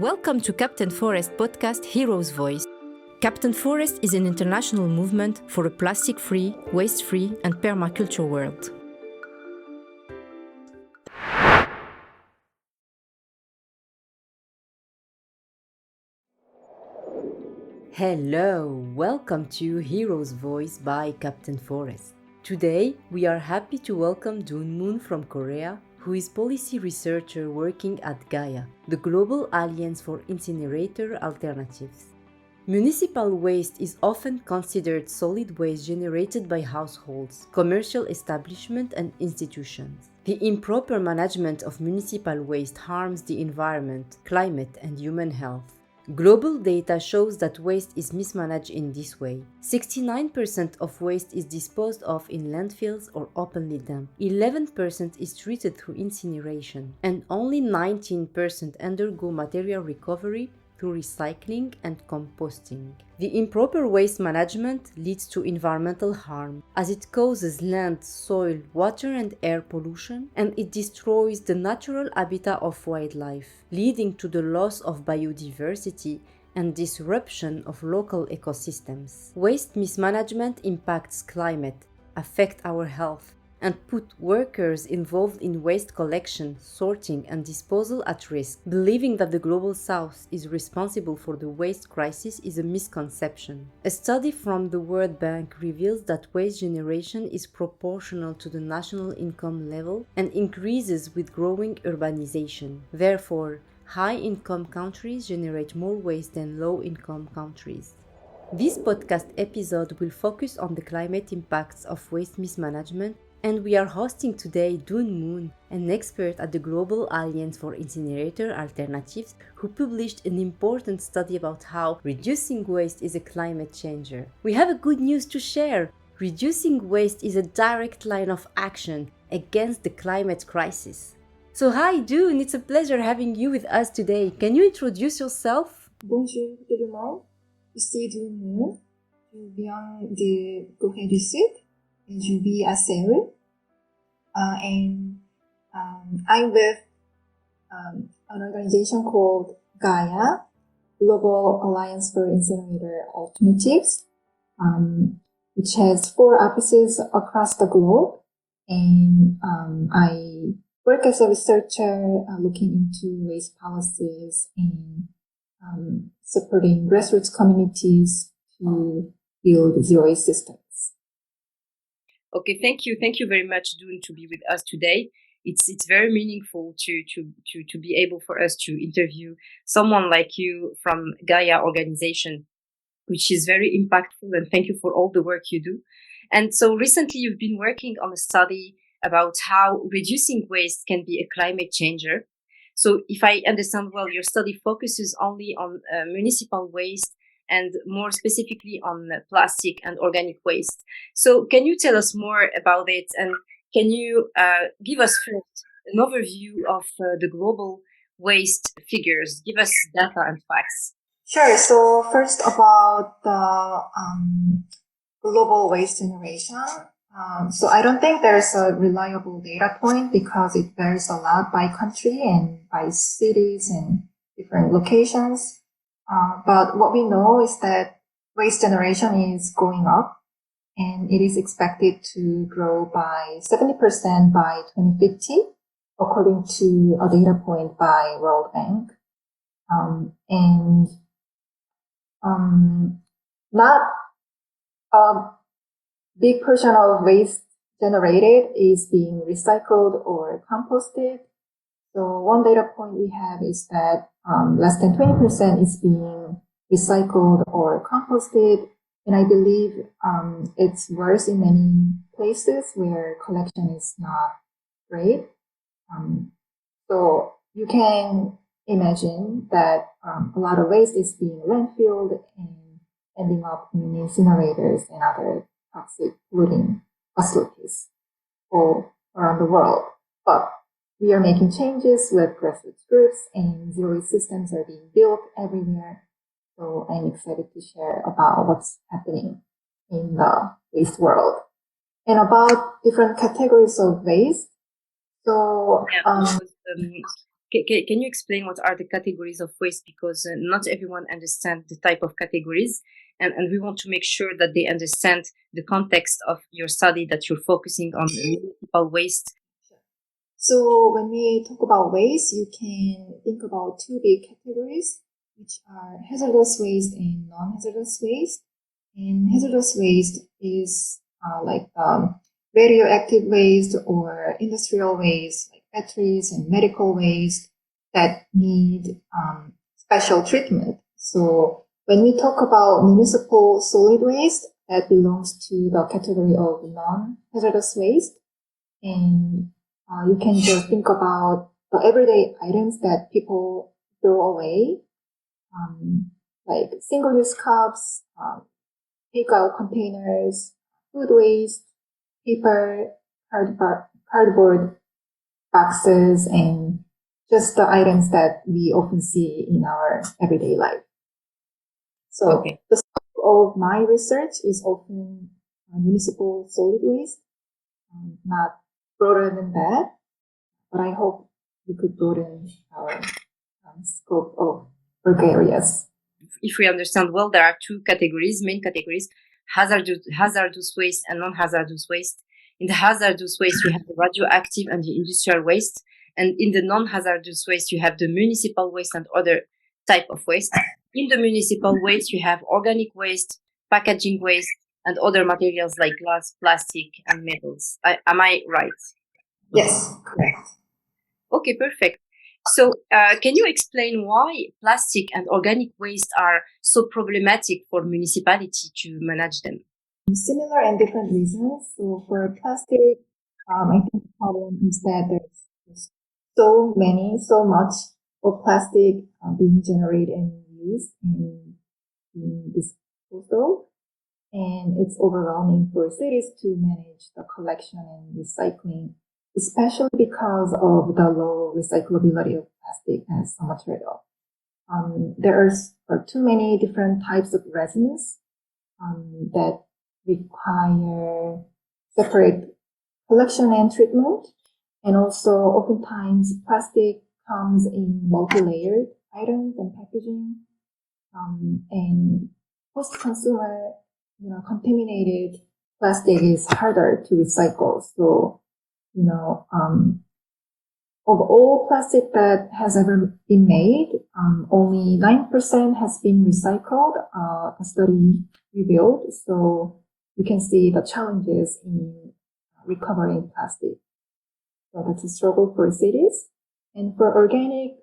Welcome to Captain Forest podcast Heroes Voice. Captain Forest is an international movement for a plastic-free, waste-free and permaculture world. Hello, welcome to Heroes Voice by Captain Forest. Today, we are happy to welcome Doun Moon from Korea, who is policy researcher working at GAIA, the Global Alliance for Incinerator Alternatives. Municipal waste is often considered solid waste generated by households, commercial establishments, and institutions. The improper management of municipal waste harms the environment, climate, and human health. Global data shows that waste is mismanaged in this way. 69% of waste is disposed of in landfills or openly dumped. 11% is treated through incineration, and only 19% undergo material recovery through recycling and composting. The improper waste management leads to environmental harm, as it causes land, soil, water and air pollution, and it destroys the natural habitat of wildlife, leading to the loss of biodiversity and disruption of local ecosystems. Waste mismanagement impacts climate, affects our health, and put workers involved in waste collection, sorting, and disposal at risk. Believing that the Global South is responsible for the waste crisis is a misconception. A study from the World Bank reveals that waste generation is proportional to the national income level and increases with growing urbanization. Therefore, high-income countries generate more waste than low-income countries. This podcast episode will focus on the climate impacts of waste mismanagement, and we are hosting today Doun Moon, an expert at the Global Alliance for Incinerator Alternatives, who published an important study about how reducing waste is a climate changer. We have a good news to share. Reducing waste is a direct line of action against the climate crisis. So hi Doun, it's a pleasure having you with us today. Can you introduce yourself? Bonjour tout le monde, je suis Doun Moon, je viens de Corée du Sud et je vis à Séoul. I'm with an organization called GAIA, Global Alliance for Incinerator Alternatives, which has 4 offices across the globe. And I work as a researcher looking into waste policies and supporting grassroots communities to build zero waste systems. Okay, thank you very much, Doun, to be with us today. It's very meaningful to be able for us to interview someone like you from GAIA organization, which is very impactful, and thank you for all the work you do. And so recently you've been working on a study about how reducing waste can be a climate changer. So if I understand well, your study focuses only on municipal waste and more specifically on plastic and organic waste. So can you tell us more about it, and can you give us first an overview of the global waste figures? Give us data and facts. Sure. So first about the global waste generation. So I don't think there's a reliable data point because it varies a lot by country and by cities and different locations. But what we know is that waste generation is going up, and it is expected to grow by 70% by 2050, according to a data point by World Bank. Not a big portion of waste generated is being recycled or composted. So one data point we have is that less than 20% is being recycled or composted. And I believe it's worse in many places where collection is not great. So you can imagine that a lot of waste is being landfilled and ending up in incinerators and other toxic polluting facilities all around the world. But we are making changes with grassroots groups, and zero waste systems are being built everywhere. So I'm excited to share about what's happening in the waste world and about different categories of waste. So Can you explain what are the categories of waste? Because not everyone understands the type of categories, and we want to make sure that they understand the context of your study, that you're focusing on municipal waste. So when we talk about waste, you can think about two big categories, which are hazardous waste and non-hazardous waste. And hazardous waste is like radioactive waste or industrial waste, like batteries and medical waste that need special treatment. So when we talk about municipal solid waste, that belongs to the category of non-hazardous waste. And you can just think about the everyday items that people throw away, like single-use cups, takeout containers, food waste, paper, cardboard boxes, and just the items that we often see in our everyday life. So the scope of my research is often municipal solid waste, not broader than that, but I hope we could broaden our scope of work areas. If we understand well, there are two categories, main categories, hazardous waste and non-hazardous waste. In the hazardous waste, you have the radioactive and the industrial waste. And in the non-hazardous waste, you have the municipal waste and other type of waste. In the municipal waste, you have organic waste, packaging waste, and other materials like glass, plastic, and metals. Am I right? Yes, correct. Okay, perfect. So can you explain why plastic and organic waste are so problematic for municipality to manage them? Similar and different reasons. So for plastic, I think the problem is that there's so much of plastic being generated and used and being disposed of. And it's overwhelming for cities to manage the collection and recycling, especially because of the low recyclability of plastic as a material. There are too many different types of resins that require separate collection and treatment. And also, oftentimes, plastic comes in multi-layered items and packaging. And post-consumer, contaminated plastic is harder to recycle. So, of all plastic that has ever been made, only 9% has been recycled, a study revealed. So you can see the challenges in recovering plastic. So that's a struggle for cities. And for organic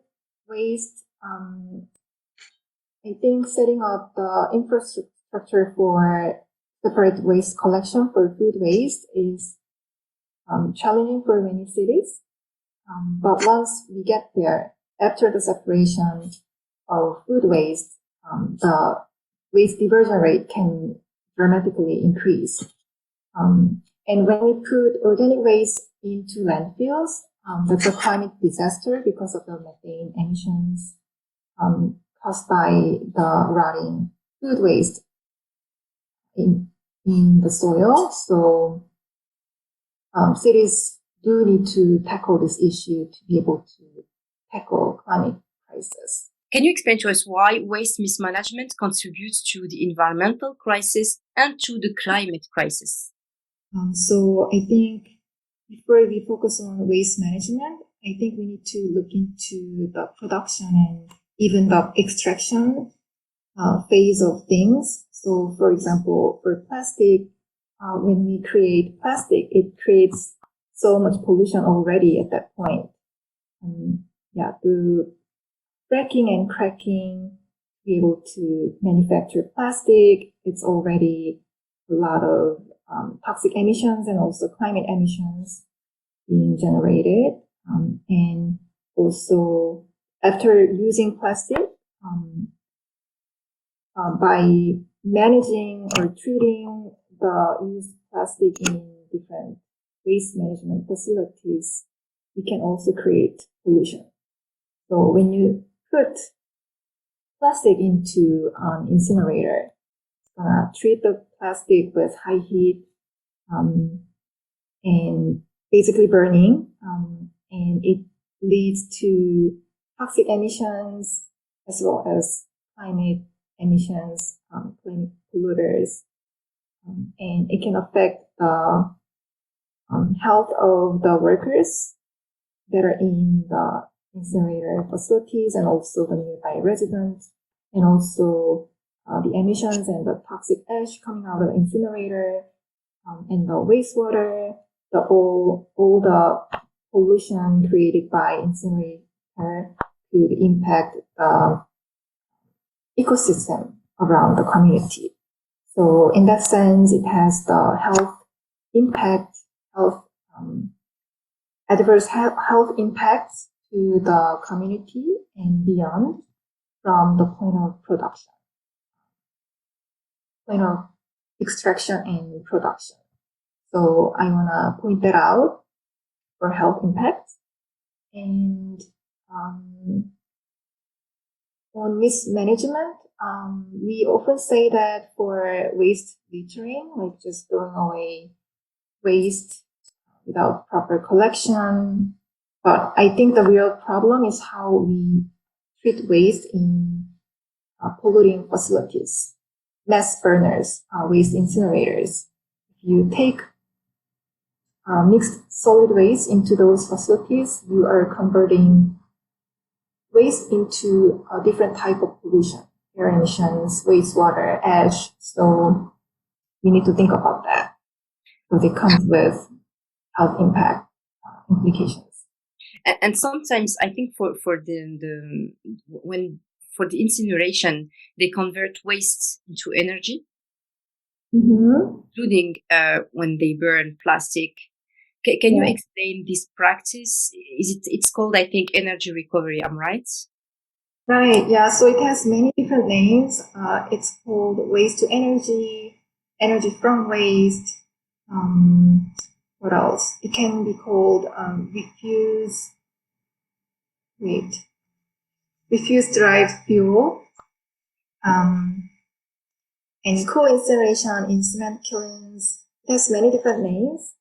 waste, I think setting up the infrastructure for separate waste collection for food waste is challenging for many cities. But once we get there, after the separation of food waste, the waste diversion rate can dramatically increase. And when we put organic waste into landfills, that's a climate disaster because of the methane emissions caused by the rotting food waste in the soil. So cities do need to tackle this issue to be able to tackle climate crisis. Can you explain to us why waste mismanagement contributes to the environmental crisis and to the climate crisis? So I think before we focus on waste management, I think we need to look into the production and even the extraction phase of things. So for example, for plastic, when we create plastic, it creates so much pollution already at that point. Through cracking and cracking, be able to manufacture plastic, it's already a lot of toxic emissions and also climate emissions being generated. And also, after using plastic, by managing or treating the used plastic in different waste management facilities, we can also create pollution. So when you put plastic into an incinerator, it's gonna treat the plastic with high heat and basically burning, and it leads to toxic emissions as well as climate emissions, climate polluters, and it can affect the health of the workers that are in the incinerator facilities and also the nearby residents, and also the emissions and the toxic ash coming out of the incinerator and the wastewater, all the pollution created by incinerator could impact the ecosystem around the community. So in that sense, it has the health impact, adverse health impacts to the community and beyond from the point of production, point of extraction and production. So I want to point that out for health impacts. And on mismanagement, we often say that for waste littering, like just throwing away waste without proper collection. But I think the real problem is how we treat waste in polluting facilities, mass burners, waste incinerators. If you take mixed solid waste into those facilities, you are converting waste into a different type of pollution, air emissions, wastewater, ash. So we need to think about that. So it comes with health impact implications. And sometimes I think for the incineration, they convert waste into energy, including when they burn plastic. Can you explain this practice? It's called, I think, energy recovery. I'm right? Right. Yeah. So it has many different names. It's called waste to energy, energy from waste. What else? It can be called refuse derived fuel, and co-incineration in cement kilns. It has many different names.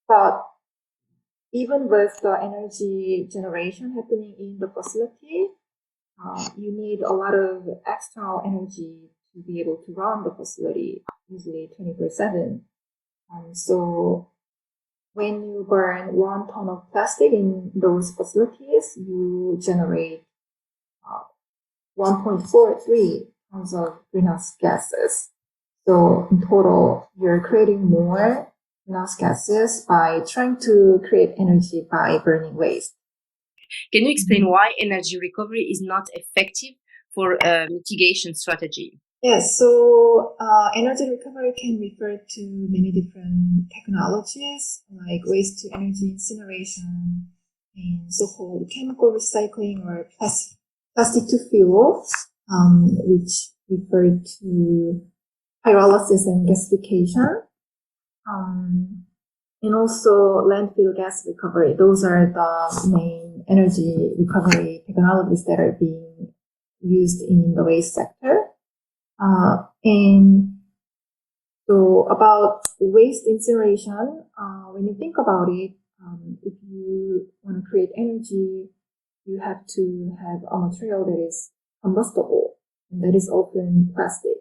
But even with the energy generation happening in the facility, you need a lot of external energy to be able to run the facility, usually 24/7. So when you burn 1 ton of plastic in those facilities, you generate 1.43 tons of greenhouse gases. So in total, you're creating more greenhouse gases by trying to create energy by burning waste. Can you explain why energy recovery is not effective for a mitigation strategy? Yes, so energy recovery can refer to many different technologies like waste to energy incineration and so-called chemical recycling or plastic to fuel, which refer to pyrolysis and gasification, and also landfill gas recovery. Those are the main energy recovery technologies that are being used in the waste sector. And so about waste incineration, when you think about it, if you want to create energy, you have to have a material that is combustible, and that is often plastic.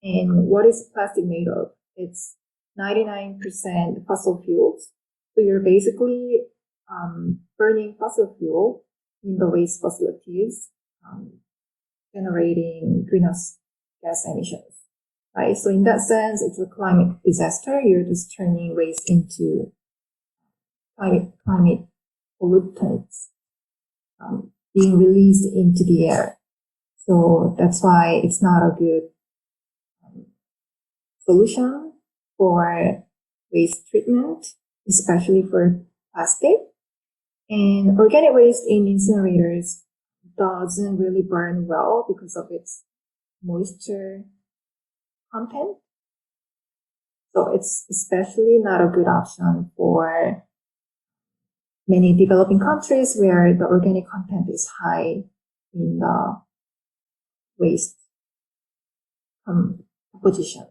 And what is plastic made of? It's 99% fossil fuels. So you're basically burning fossil fuel in the waste facilities, generating greenhouse gas emissions, right? So in that sense, it's a climate disaster. You're just turning waste into climate pollutants being released into the air. So that's why it's not a good solution for waste treatment, especially for plastic. And organic waste in incinerators doesn't really burn well because of its moisture content. So it's especially not a good option for many developing countries where the organic content is high in the waste composition.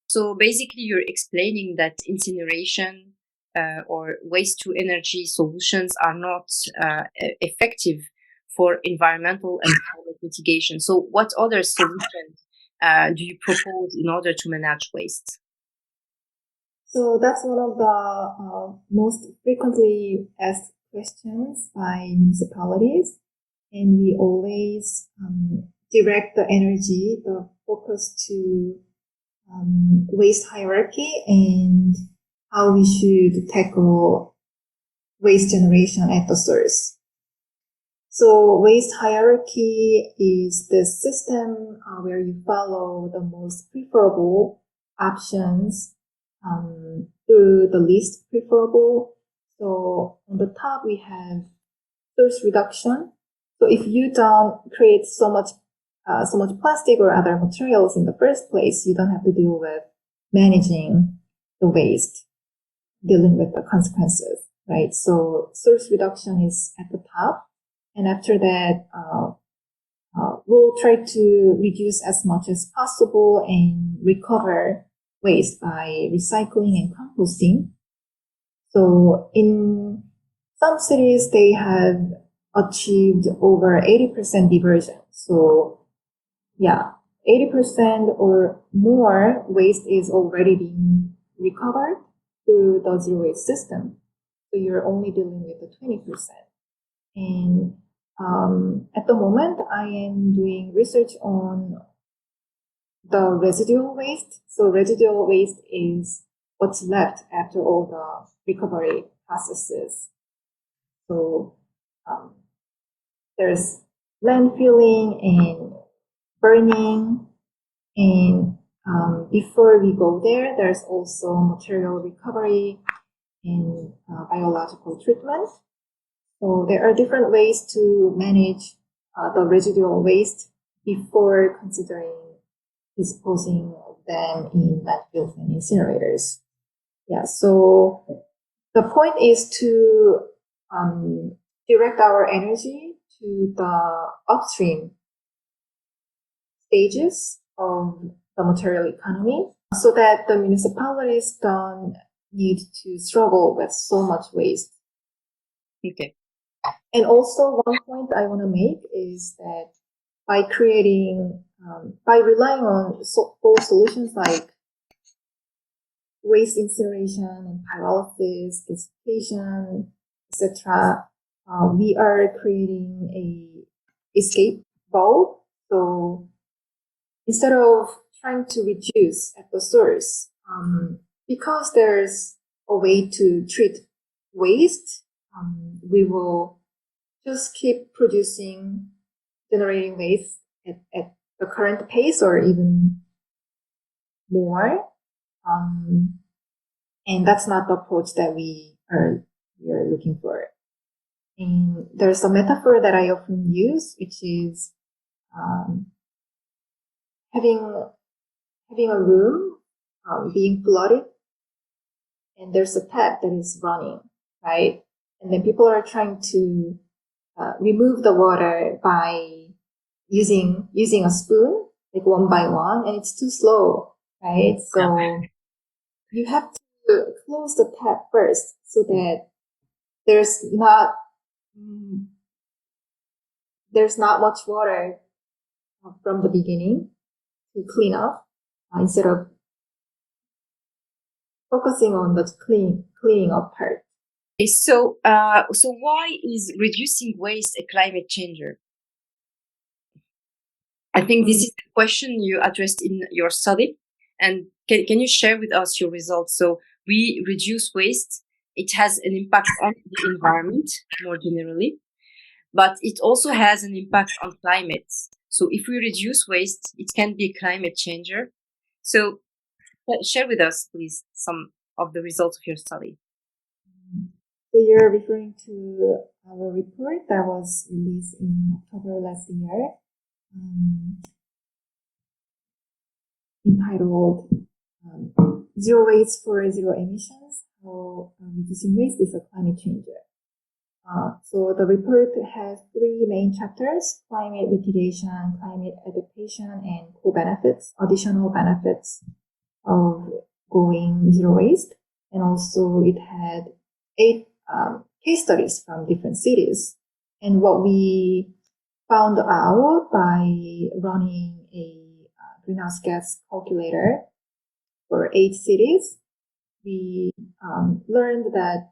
So basically, you're explaining that incineration or waste to energy solutions are not effective for environmental and climate mitigation. So what other solutions do you propose in order to manage waste? So that's one of the most frequently asked questions by municipalities. And we always direct the energy, the focus to waste hierarchy and how we should tackle waste generation at the source. So waste hierarchy is the system where you follow the most preferable options through the least preferable. So on the top, we have source reduction. So if you don't create so much plastic or other materials in the first place, you don't have to deal with managing the waste, dealing with the consequences, right? So source reduction is at the top. And after that, we'll try to reduce as much as possible and recover waste by recycling and composting. So in some cities, they have achieved over 80% diversion. So yeah, 80% or more waste is already being recovered through the zero waste system. So you're only dealing with the 20%. And at the moment, I am doing research on the residual waste. So residual waste is what's left after all the recovery processes. So there's landfilling and burning, and before we go there, there's also material recovery and biological treatment. So there are different ways to manage the residual waste before considering disposing of them in landfills and incinerators. Yeah, so the point is to direct our energy to the upstream stages of the material economy so that the municipalities don't need to struggle with so much waste. Okay. And also one point I want to make is that by creating, by relying on full solutions like waste incineration and pyrolysis, gasification, etc., we are creating a escape valve. So instead of trying to reduce at the source, because there's a way to treat waste, we will just keep generating waste at the current pace or even more. And that's not the approach that we are looking for. And there's a metaphor that I often use, which is having a room being flooded, and there's a tap that is running, right? And then people are trying to remove the water by using a spoon, like one by one, and it's too slow, right? So you have to close the tap first so that there's not much water from the beginning to clean up instead of focusing on the cleaning up part. Okay, so why is reducing waste a climate changer? I think this is the question you addressed in your study. And can you share with us your results? So we reduce waste. It has an impact on the environment more generally, but it also has an impact on climate. So if we reduce waste, it can be a climate changer. So share with us, please, some of the results of your study. So you're referring to our report that was released in October last year, entitled Zero Waste for Zero Emissions, How Reducing Waste is a Climate Changer. So the report has three main chapters: climate mitigation, climate adaptation, and co-benefits, additional benefits of going zero waste. And also it had 8 case studies from different cities. And what we found out by running a greenhouse gas calculator for 8 cities, we learned that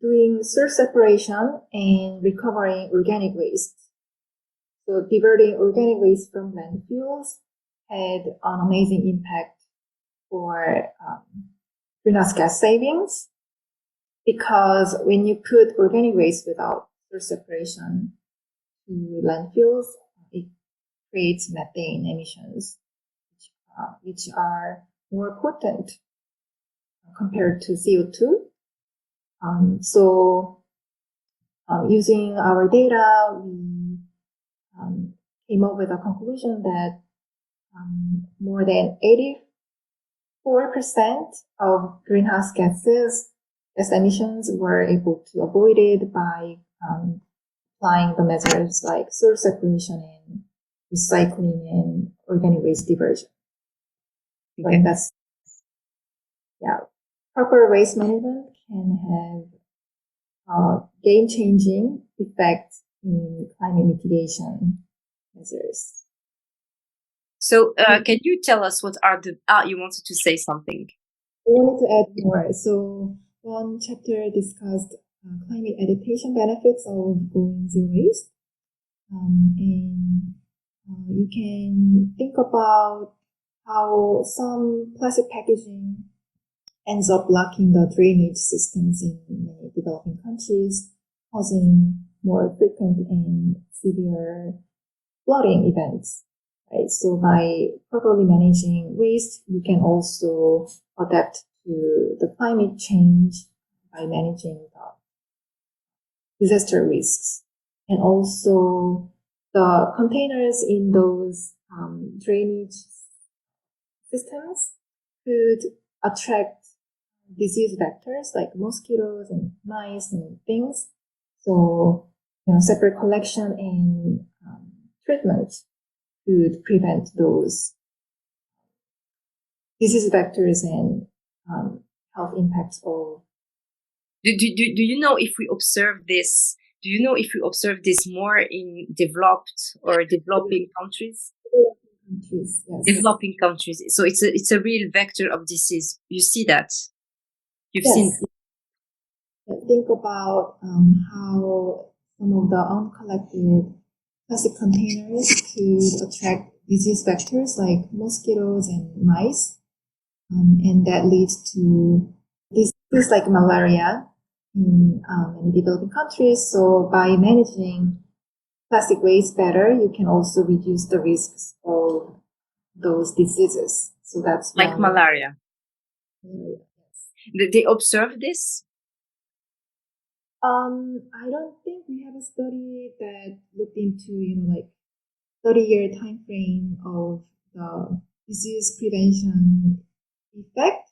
doing source separation and recovering organic waste, so diverting organic waste from landfills, had an amazing impact for greenhouse gas savings, because when you put organic waste without source separation to landfills, it creates methane emissions, which are more potent compared to CO2. So using our data, we came up with a conclusion that more than 84% of greenhouse gases as emissions were able to avoid it by applying the measures like source separation and recycling and organic waste diversion. Okay. So that's, proper waste management can have a game-changing effect in climate mitigation measures. So, can you tell us what are the? You wanted to say something. I wanted to add more. So one chapter discussed climate adaptation benefits of going zero waste, and you can think about how some plastic packaging ends up blocking the drainage systems in many developing countries, causing more frequent and severe flooding events. Right? So by properly managing waste, you can also adapt to the climate change by managing the disaster risks. And also the containers in those drainage systems could attract disease vectors like mosquitoes and mice and things. So, separate collection and treatment could prevent those disease vectors and health impacts of. Do you know if we observe this? Do you know if we observe this more in developed or developing countries? Countries, yes. Developing countries. So it's a real vector of disease. You see that? You've seen. Think about how some of the uncollected plastic containers could attract disease vectors like mosquitoes and mice, and that leads to diseases like malaria in many developing countries. So by managing plastic waste better, you can also reduce the risks of those diseases. So that's like malaria. Yes. They observe this? I don't think we have a study that looked into, like 30-year time frame of the disease prevention effect,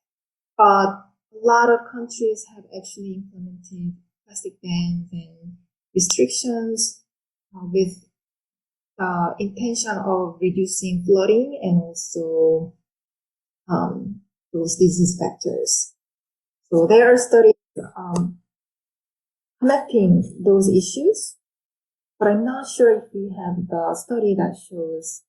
but a lot of countries have actually implemented plastic bans and restrictions with the intention of reducing flooding and also those disease vectors. So there are studies connecting those issues, but I'm not sure if we have the study that shows,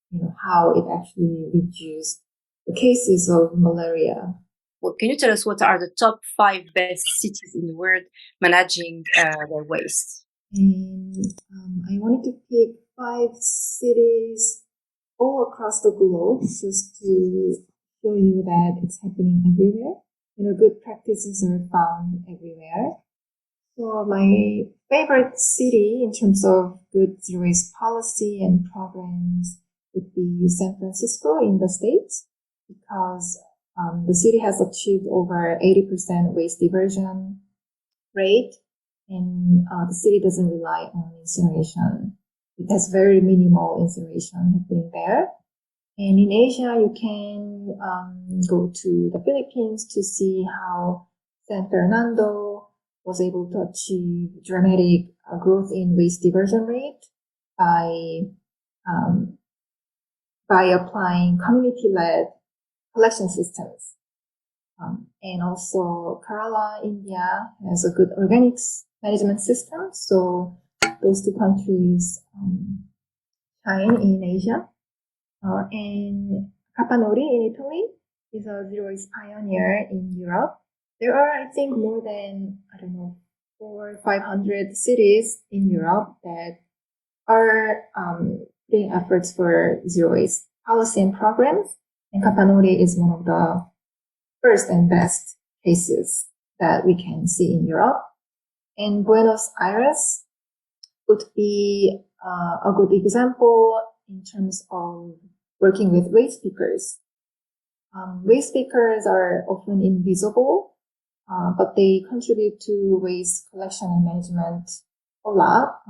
how it actually reduced the cases of malaria. Well, can you tell us what are the top 5 best cities in the world managing their waste? And I wanted to pick 5 cities all across the globe just to show you that it's happening everywhere. Good practices are found everywhere. So my favorite city in terms of good zero waste policy and programs would be San Francisco in the States, because the city has achieved over 80% waste diversion rate, and the city doesn't rely on incineration. It has very minimal incineration happening there. And in Asia, you can go to the Philippines to see how San Fernando was able to achieve dramatic growth in waste diversion rate by applying community-led collection systems. And also Kerala, India has a good organics management system. So those two countries shine in Asia. And Capanori in Italy is a zero waste pioneer in Europe. There are, I think, more than, 400 or 500 cities in Europe that are doing efforts for zero waste policy and programs. And Capanori is one of the first and best cases that we can see in Europe. And Buenos Aires would be a good example in terms of working with waste pickers. Waste pickers are often invisible, but they contribute to waste collection and management a lot.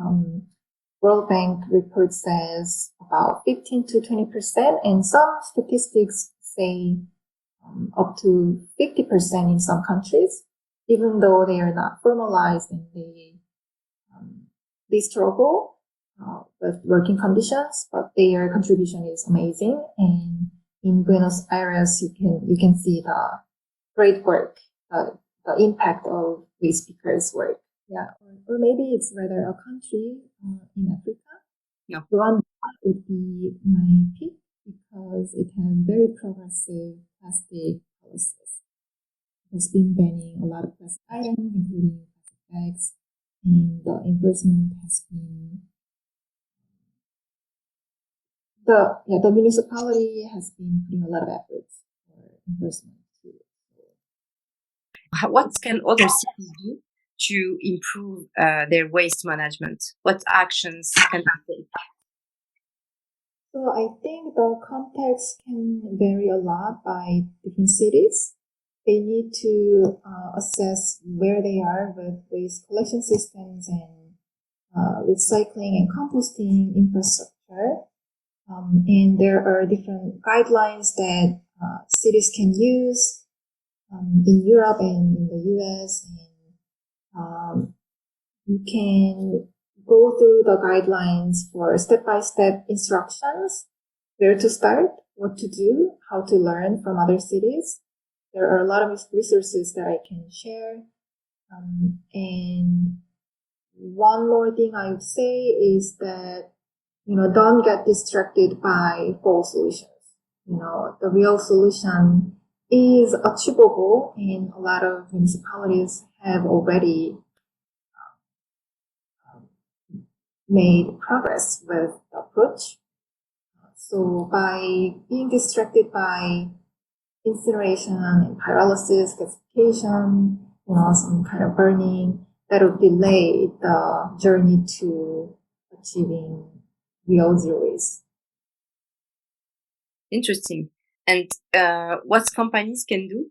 World Bank report says about 15 to 20%, and some statistics say up to 50% in some countries, even though they are not formalized and they struggle with working conditions, but their contribution is amazing. And in Buenos Aires, you can see the great work, the impact of waste pickers' work. Yeah, or maybe it's rather a country in Africa. Yeah. Rwanda would be my pick because it has very progressive plastic policies. It has been banning a lot of plastic items, including plastic bags, and the enforcement has been the municipality has been putting a lot of efforts for enforcement too. What can other cities do to improve their waste management? What actions can they take? So I think the context can vary a lot by different cities. They need to assess where they are with waste collection systems and recycling and composting infrastructure. And there are different guidelines that cities can use in Europe and in the US. And you can go through the guidelines for step-by-step instructions, where to start, what to do, how to learn from other cities. There are a lot of resources that I can share. And one more thing I would say is that, don't get distracted by false solutions. The real solution is achievable, and a lot of municipalities have already made progress with the approach. So by being distracted by incineration and pyrolysis, gasification, some kind of burning, that would delay the journey to achieving real zero waste. Interesting. And what companies can do?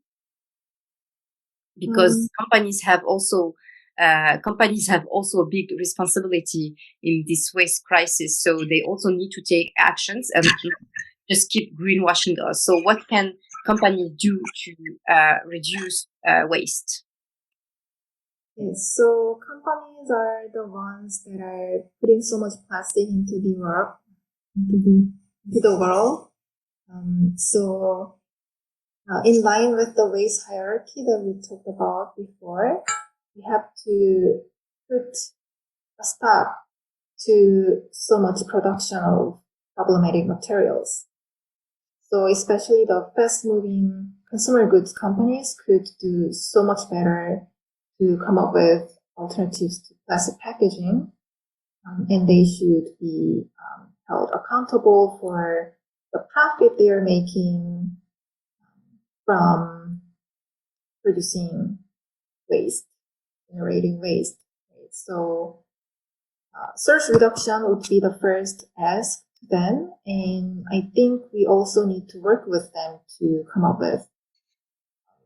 Because companies have also a big responsibility in this waste crisis. So they also need to take actions and just keep greenwashing us. So what can companies do to reduce waste? Yes, so companies are the ones that are putting so much plastic into the world, into the world. So in line with the waste hierarchy that we talked about before, we have to put a stop to so much production of problematic materials. So especially the fast-moving consumer goods companies could do so much better to come up with alternatives to plastic packaging, and they should be held accountable for the profit they are making from producing waste, generating waste. So source reduction would be the first ask to them, and I think we also need to work with them to come up with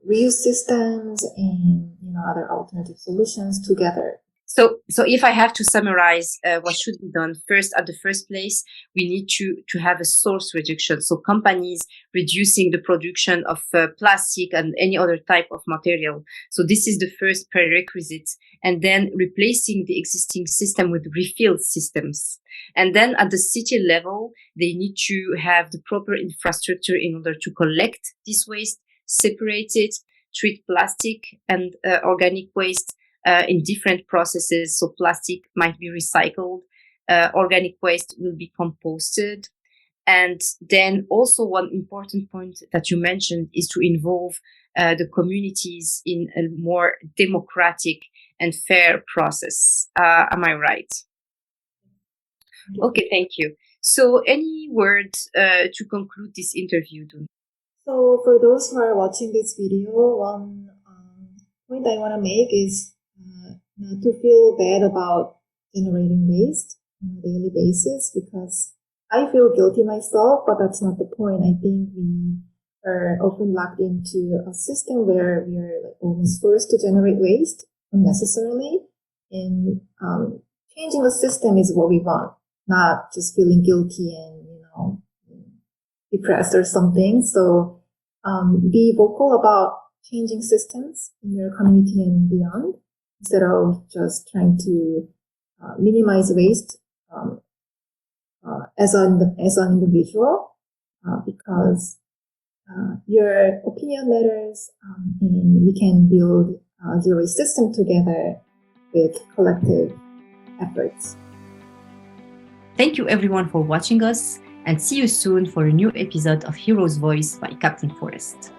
reuse systems and other alternative solutions together. So if I have to summarize what should be done first, at the first place, we need to have a source reduction. So companies reducing the production of plastic and any other type of material. So this is the first prerequisite. And then replacing the existing system with refill systems. And then at the city level, they need to have the proper infrastructure in order to collect this waste, separate it, treat plastic and organic waste in different processes. So plastic might be recycled, organic waste will be composted. And then also one important point that you mentioned is to involve the communities in a more democratic and fair process. Am I right? Okay, thank you. So any words to conclude this interview, Doun? So for those who are watching this video, one point I want to make is not to feel bad about generating waste on a daily basis, because I feel guilty myself, but that's not the point. I think we are often locked into a system where we are like almost forced to generate waste unnecessarily, and changing the system is what we want, not just feeling guilty and depressed or something. So be vocal about changing systems in your community and beyond, instead of just trying to minimize waste as an individual, because your opinion matters, and we can build a zero waste system together with collective efforts. Thank you everyone for watching us, and see you soon for a new episode of Hero's Voice by Captain Forest.